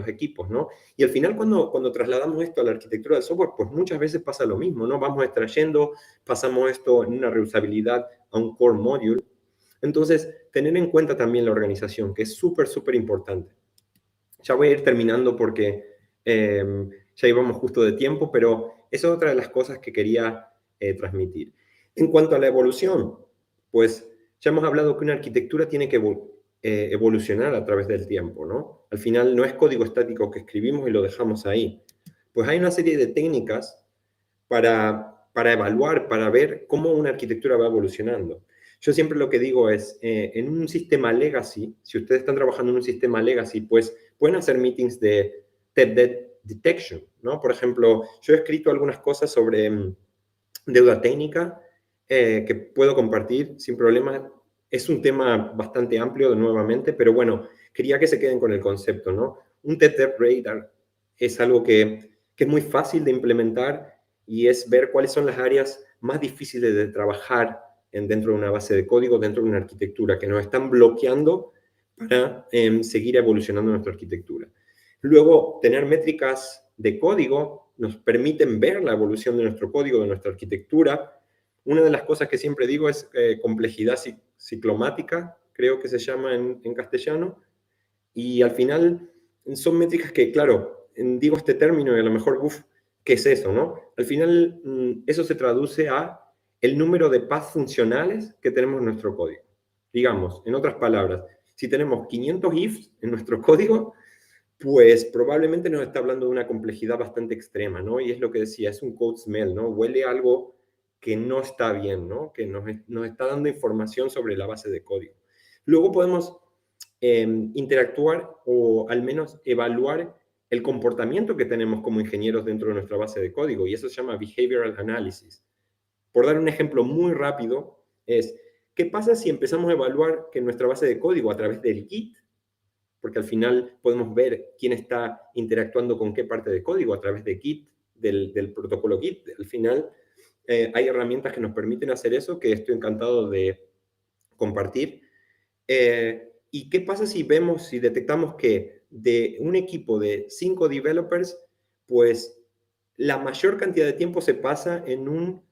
equipos, ¿no? Y al final cuando trasladamos esto a la arquitectura del software, pues muchas veces pasa lo mismo, ¿no? Vamos extrayendo, pasamos esto en una reusabilidad a un core module. Entonces, tener en cuenta también la organización, que es súper, súper importante. Ya voy a ir terminando porque ya íbamos justo de tiempo, pero esa es otra de las cosas que quería transmitir. En cuanto a la evolución, pues ya hemos hablado que una arquitectura tiene que evolucionar a través del tiempo, ¿no? Al final no es código estático que escribimos y lo dejamos ahí. Pues hay una serie de técnicas para evaluar, para ver cómo una arquitectura va evolucionando. Yo siempre lo que digo es, en un sistema legacy, si ustedes están trabajando en un sistema legacy, pues pueden hacer meetings de debt detection, ¿no? Por ejemplo, yo he escrito algunas cosas sobre deuda técnica que puedo compartir sin problema. Es un tema bastante amplio nuevamente, pero bueno, quería que se queden con el concepto, ¿no? Un debt radar es algo que es muy fácil de implementar y es ver cuáles son las áreas más difíciles de trabajar dentro de una base de código, dentro de una arquitectura, que nos están bloqueando para seguir evolucionando nuestra arquitectura. Luego, tener métricas de código nos permiten ver la evolución de nuestro código, de nuestra arquitectura. Una de las cosas que siempre digo es complejidad ciclomática, creo que se llama en castellano, y al final son métricas que, claro, digo este término y a lo mejor, ¿qué es eso, no? Al final eso se traduce a el número de paths funcionales que tenemos en nuestro código. Digamos, en otras palabras, si tenemos 500 ifs en nuestro código, pues probablemente nos está hablando de una complejidad bastante extrema, ¿no? Y es lo que decía, es un code smell, ¿no? Huele a algo que no está bien, ¿no? Que nos está dando información sobre la base de código. Luego podemos interactuar o al menos evaluar el comportamiento que tenemos como ingenieros dentro de nuestra base de código y eso se llama behavioral analysis. Por dar un ejemplo muy rápido, es, ¿qué pasa si empezamos a evaluar que nuestra base de código a través del Git, porque al final podemos ver quién está interactuando con qué parte de código a través de Git, del protocolo Git, al final hay herramientas que nos permiten hacer eso, que estoy encantado de compartir. ¿Y qué pasa si vemos, si detectamos que de un equipo de 5 developers, pues la mayor cantidad de tiempo se pasa en un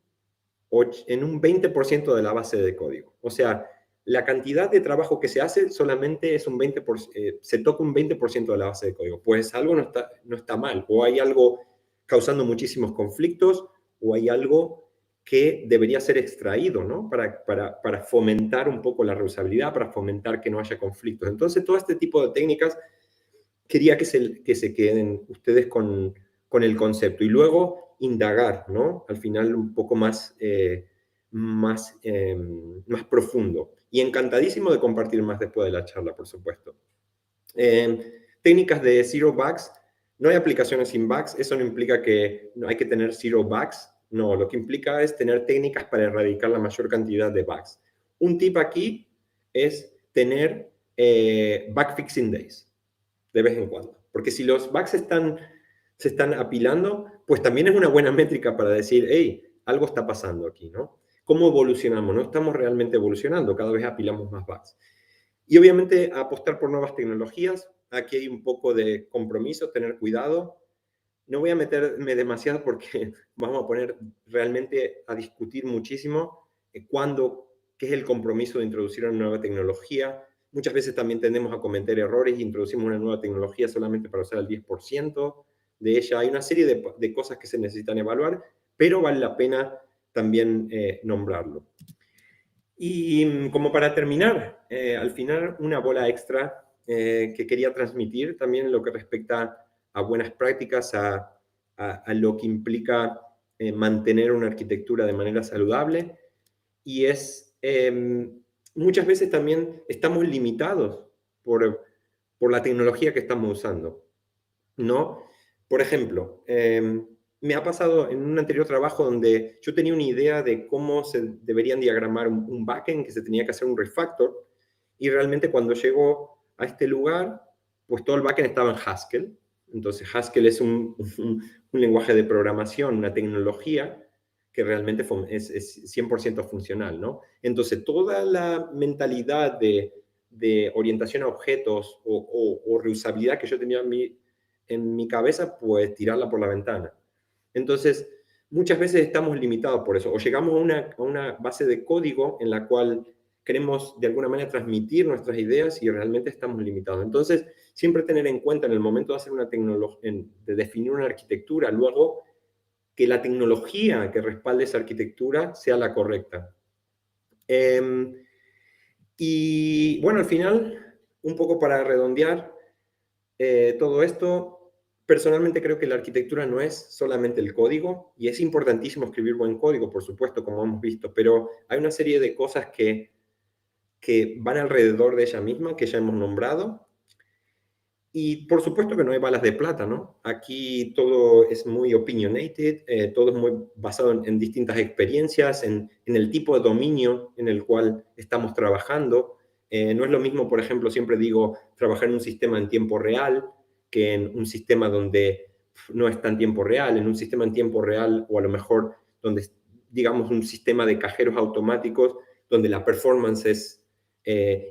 20% de la base de código? O sea, la cantidad de trabajo que se hace solamente es un 20%, se toca un 20% de la base de código. Pues algo no está mal, o hay algo causando muchísimos conflictos, o hay algo que debería ser extraído, ¿no? Para fomentar un poco la reusabilidad, para fomentar que no haya conflictos. Entonces, todo este tipo de técnicas quería que se queden ustedes con el concepto. Y luego indagar, ¿no? Al final un poco más profundo. Y encantadísimo de compartir más después de la charla, por supuesto. Técnicas de zero bugs. No hay aplicaciones sin bugs. Eso no implica que no hay que tener zero bugs. No, lo que implica es tener técnicas para erradicar la mayor cantidad de bugs. Un tip aquí es tener bug fixing days de vez en cuando. Porque si los bugs se están apilando, pues también es una buena métrica para decir, hey, algo está pasando aquí, ¿no? ¿Cómo evolucionamos? No estamos realmente evolucionando, cada vez apilamos más bugs. Y obviamente apostar por nuevas tecnologías. Aquí hay un poco de compromiso, tener cuidado. No voy a meterme demasiado porque vamos a poner realmente a discutir muchísimo qué es el compromiso de introducir una nueva tecnología. Muchas veces también tendemos a cometer errores y introducimos una nueva tecnología solamente para usar el 10% de ella. Hay una serie de cosas que se necesitan evaluar, pero vale la pena también nombrarlo. Y como para terminar, al final una bola extra que quería transmitir también en lo que respecta a buenas prácticas, a lo que implica mantener una arquitectura de manera saludable y es muchas veces también estamos limitados por la tecnología que estamos usando, ¿no? Por ejemplo, me ha pasado en un anterior trabajo donde yo tenía una idea de cómo se deberían diagramar un backend, que se tenía que hacer un refactor, y realmente cuando llego a este lugar, pues todo el backend estaba en Haskell. Entonces Haskell es un lenguaje de programación, una tecnología que realmente es 100% funcional, ¿no? Entonces toda la mentalidad de orientación a objetos o reusabilidad que yo tenía en mi cabeza, pues tirarla por la ventana. Entonces, muchas veces estamos limitados por eso, o llegamos a una base de código en la cual queremos de alguna manera transmitir nuestras ideas y realmente estamos limitados. Entonces, siempre tener en cuenta en el momento de hacer una tecnología, de definir una arquitectura, luego que la tecnología que respalde esa arquitectura sea la correcta. Y bueno, al final, un poco para redondear todo esto, personalmente creo que la arquitectura no es solamente el código, y es importantísimo escribir buen código, por supuesto, como hemos visto, pero hay una serie de cosas que van alrededor de ella misma, que ya hemos nombrado, y por supuesto que no hay balas de plata, ¿no? Aquí todo es muy opinionated, todo es muy basado en distintas experiencias, en el tipo de dominio en el cual estamos trabajando. No es lo mismo, por ejemplo, siempre digo, trabajar en un sistema en tiempo real que en un sistema donde no está en tiempo real, en un sistema en tiempo real o a lo mejor donde, digamos, un sistema de cajeros automáticos donde la performance es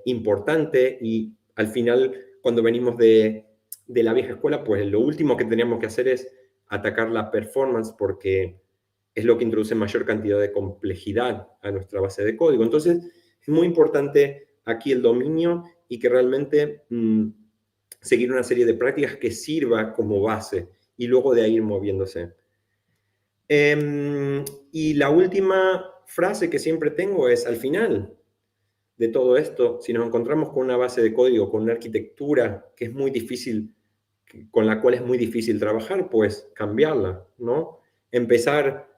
importante y al final cuando venimos de la vieja escuela, pues lo último que teníamos que hacer es atacar la performance porque es lo que introduce mayor cantidad de complejidad a nuestra base de código. Entonces, es muy importante aquí el dominio y que realmente seguir una serie de prácticas que sirva como base y luego de ahí ir moviéndose. Y la última frase que siempre tengo es, al final de todo esto, si nos encontramos con una base de código, con una arquitectura que es muy difícil, con la cual es muy difícil trabajar, pues cambiarla, ¿no? Empezar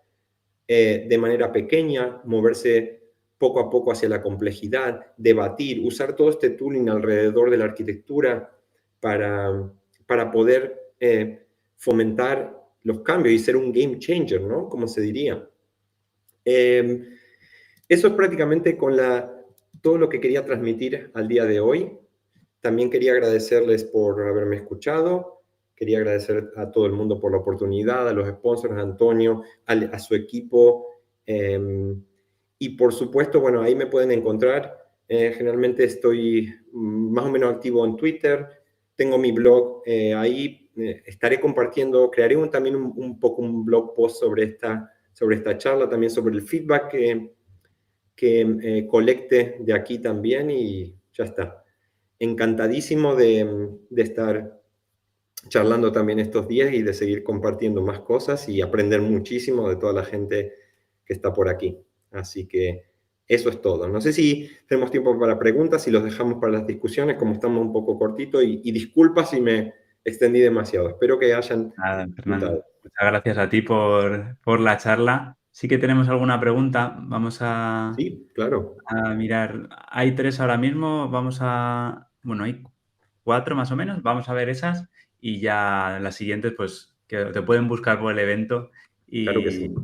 de manera pequeña, moverse poco a poco hacia la complejidad, debatir, usar todo este tooling alrededor de la arquitectura para poder fomentar los cambios y ser un game changer, ¿no? Como se diría. Eso es prácticamente todo lo que quería transmitir al día de hoy. También quería agradecerles por haberme escuchado. Quería agradecer a todo el mundo por la oportunidad, a los sponsors, a Antonio, a su equipo. Y por supuesto, bueno, ahí me pueden encontrar. Generalmente estoy más o menos activo en Twitter. Tengo mi blog. Ahí estaré compartiendo, crearé también un poco un blog post sobre esta charla, también sobre el feedback que colecte de aquí también y ya está. Encantadísimo de estar charlando también estos días y de seguir compartiendo más cosas y aprender muchísimo de toda la gente que está por aquí. Así que eso es todo. No sé si tenemos tiempo para preguntas, si los dejamos para las discusiones, como estamos un poco cortito, y disculpa si me extendí demasiado. Espero que hayan Nada, disfrutado. Fernando. Muchas gracias a ti por la charla. Sí que tenemos alguna pregunta. Vamos Sí, claro. a mirar. Hay 3 ahora mismo. Bueno, hay 4 más o menos. Vamos a ver esas y ya las siguientes, pues, que te pueden buscar por el evento Claro que sí.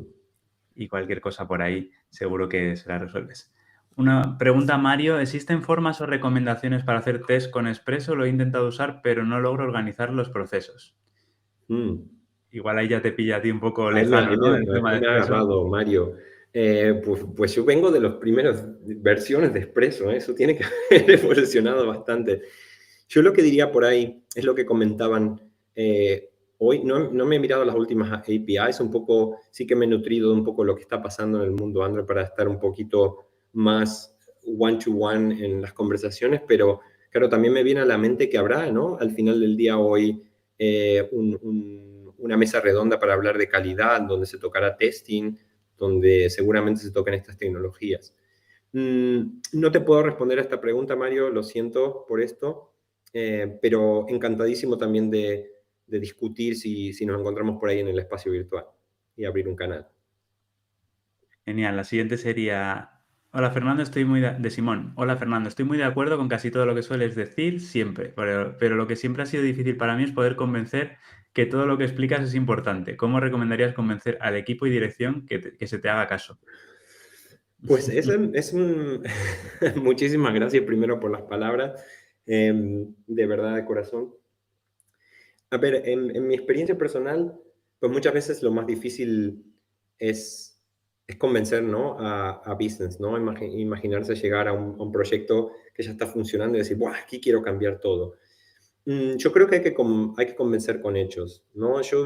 y cualquier cosa por ahí seguro que se la resuelves. Una pregunta, Mario. ¿Existen formas o recomendaciones para hacer test con Expresso? Lo he intentado usar, pero no logro organizar los procesos. Mm. Igual ahí ya te pilla a ti un poco Ahí me, lejano, ahí ¿no? me- Del tema ahí de me ha Expresso. agarrado, Mario. Pues yo vengo de las primeras versiones de Expresso, ¿eh? Eso tiene que haber evolucionado bastante. Yo lo que diría por ahí es lo que comentaban hoy. No me he mirado las últimas APIs, un poco, sí que me he nutrido de un poco lo que está pasando en el mundo Android para estar un poquito más one-to-one en las conversaciones, pero claro, también me viene a la mente que habrá, ¿no? Al final del día hoy una mesa redonda para hablar de calidad, donde se tocará testing, donde seguramente se toquen estas tecnologías. No te puedo responder a esta pregunta, Mario, lo siento por esto, pero encantadísimo también de discutir si nos encontramos por ahí en el espacio virtual y abrir un canal. Genial. La siguiente sería: hola Fernando, de Simón. Hola Fernando, estoy muy de acuerdo con casi todo lo que sueles decir siempre, pero lo que siempre ha sido difícil para mí es poder convencer que todo lo que explicas es importante. ¿Cómo recomendarías convencer al equipo y dirección que se te haga caso? Pues muchísimas gracias primero por las palabras, de verdad de corazón. A ver, en mi experiencia personal, pues muchas veces lo más difícil es, es convencer, ¿no? A business, ¿no? Imaginarse llegar a un proyecto que ya está funcionando y decir, ¡buah, aquí quiero cambiar todo! Yo creo que hay que convencer con hechos, ¿no? Yo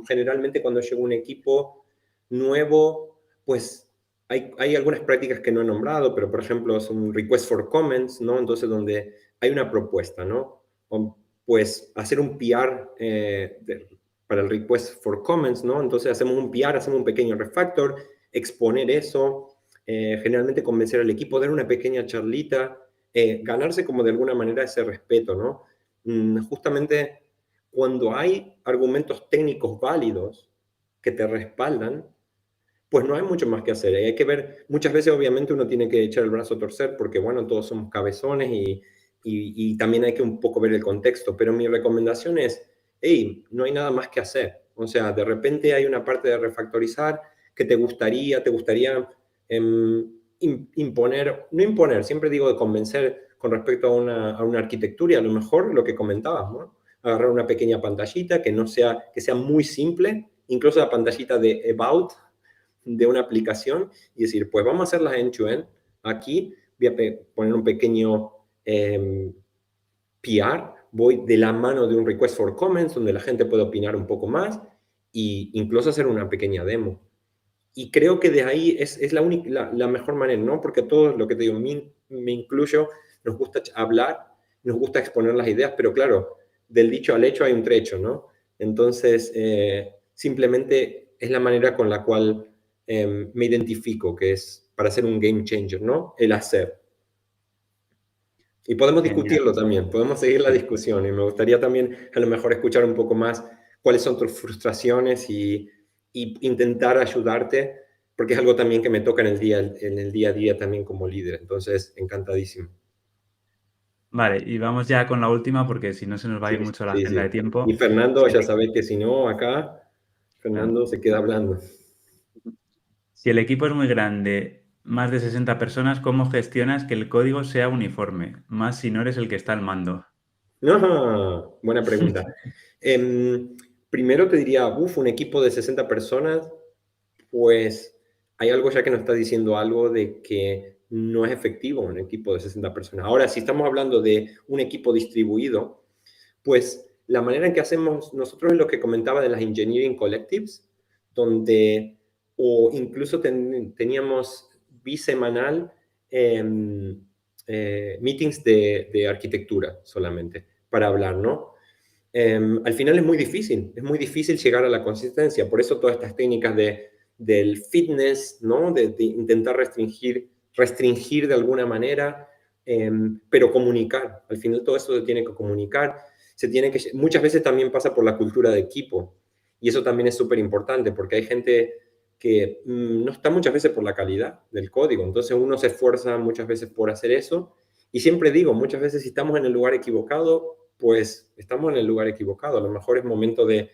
generalmente cuando llego a un equipo nuevo, pues hay algunas prácticas que no he nombrado, pero por ejemplo son request for comments, ¿no? Entonces donde hay una propuesta, ¿no? O, pues hacer un PR para el request for comments, ¿no? Entonces hacemos un PR, hacemos un pequeño refactor, exponer eso, generalmente convencer al equipo, dar una pequeña charlita, ganarse como de alguna manera ese respeto, ¿no? Justamente cuando hay argumentos técnicos válidos que te respaldan, pues no hay mucho más que hacer. Hay que ver, muchas veces obviamente uno tiene que echar el brazo a torcer porque, bueno, todos somos cabezones y también hay que un poco ver el contexto. Pero mi recomendación es, hey, no hay nada más que hacer. O sea, de repente hay una parte de refactorizar que te gustaría imponer, no imponer, siempre digo de convencer con respecto a una arquitectura y a lo mejor lo que comentabas, ¿no? Agarrar una pequeña pantallita que sea muy simple, incluso la pantallita de About, de una aplicación y decir, pues vamos a hacerlas end-to-end. Aquí voy a poner un pequeño PR, voy de la mano de un request for comments donde la gente puede opinar un poco más e incluso hacer una pequeña demo. Y creo que de ahí es la mejor manera, ¿no? Porque todo lo que te digo, me incluyo, nos gusta hablar, nos gusta exponer las ideas, pero claro, del dicho al hecho hay un trecho, ¿no? Entonces, simplemente es la manera con la cual me identifico, que es para ser un game changer, ¿no? El hacer. Y podemos Genial. discutirlo también, podemos seguir la Sí. discusión y me gustaría también a lo mejor escuchar un poco más cuáles son tus frustraciones y intentar ayudarte, porque es algo también que me toca en el día a día también como líder. Entonces, encantadísimo. Vale, y vamos ya con la última, porque si no se nos va a Sí, ir mucho la sí, agenda de sí. Y tiempo. Fernando, Si el ya sabéis que si no, acá, claro. Fernando se queda hablando. Si el equipo es muy grande, más de 60 personas, ¿cómo gestionas que el código sea uniforme? Más si no eres el que está al mando. No, buena pregunta. Em, Primero te diría, un equipo de 60 personas, pues hay algo ya que nos está diciendo algo de que no es efectivo un equipo de 60 personas. Ahora, si estamos hablando de un equipo distribuido, pues la manera en que hacemos nosotros es lo que comentaba de las Engineering Collectives, donde o incluso teníamos bisemanal em, meetings de arquitectura solamente para hablar, ¿no? Al final es muy difícil llegar a la consistencia, por eso todas estas técnicas del fitness, ¿no? De intentar restringir de alguna manera, pero comunicar, al final todo eso se tiene que comunicar, muchas veces también pasa por la cultura de equipo, y eso también es súper importante, porque hay gente que no está muchas veces por la calidad del código, entonces uno se esfuerza muchas veces por hacer eso, y siempre digo, muchas veces si estamos en el lugar equivocado, pues estamos en el lugar equivocado. A lo mejor es momento de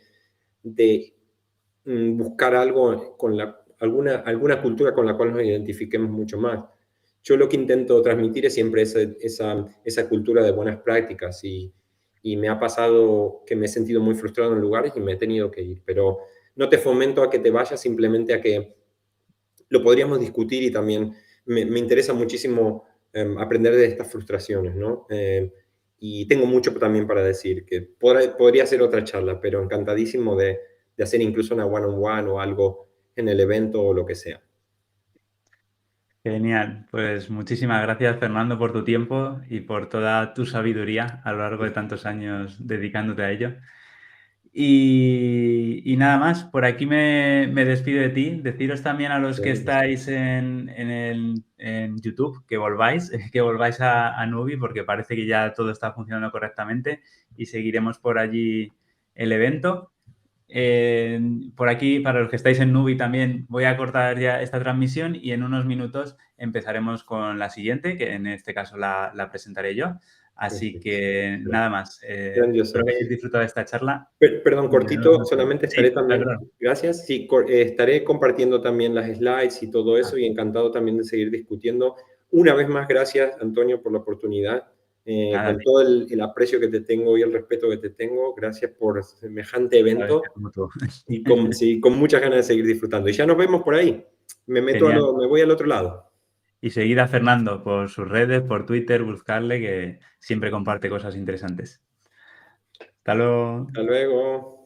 buscar algo alguna cultura con la cual nos identifiquemos mucho más. Yo lo que intento transmitir es siempre esa cultura de buenas prácticas y me ha pasado que me he sentido muy frustrado en lugares y me he tenido que ir, pero no te fomento a que te vayas, simplemente a que lo podríamos discutir y también me interesa muchísimo aprender de estas frustraciones, ¿no? Y tengo mucho también para decir, que podría ser otra charla, pero encantadísimo de hacer incluso una one-on-one o algo en el evento o lo que sea. Genial. Pues muchísimas gracias, Fernando, por tu tiempo y por toda tu sabiduría a lo largo de tantos años dedicándote a ello. Y nada más, por aquí me despido de ti. Deciros también a los que Excelente. estáis en YouTube que volváis, que volváis a Nubi, porque parece que ya todo está funcionando correctamente y seguiremos por allí el evento. Por aquí, para los que estáis en Nubi también, voy a cortar ya esta transmisión y en unos minutos empezaremos con la siguiente, que en este caso la presentaré yo. Así Perfecto. que nada más, espero Grandioso. que hayáis disfrutado de esta charla. Perdón, Y nos cortito, vemos. solamente estaré Sí, también, perdón. gracias, sí, estaré compartiendo también las slides y todo Ah, eso y encantado también de seguir discutiendo. Una vez más, gracias, Antonio, por la oportunidad. Nada, con todo el aprecio que te tengo y el respeto que te tengo. Gracias por semejante sabes que evento como tú. y con, sí, con muchas ganas de seguir disfrutando. Y ya nos vemos por ahí. Genial. Me voy al otro lado. Y seguid a Fernando por sus redes, por Twitter, buscarle, que siempre comparte cosas interesantes. Hasta luego. Hasta luego.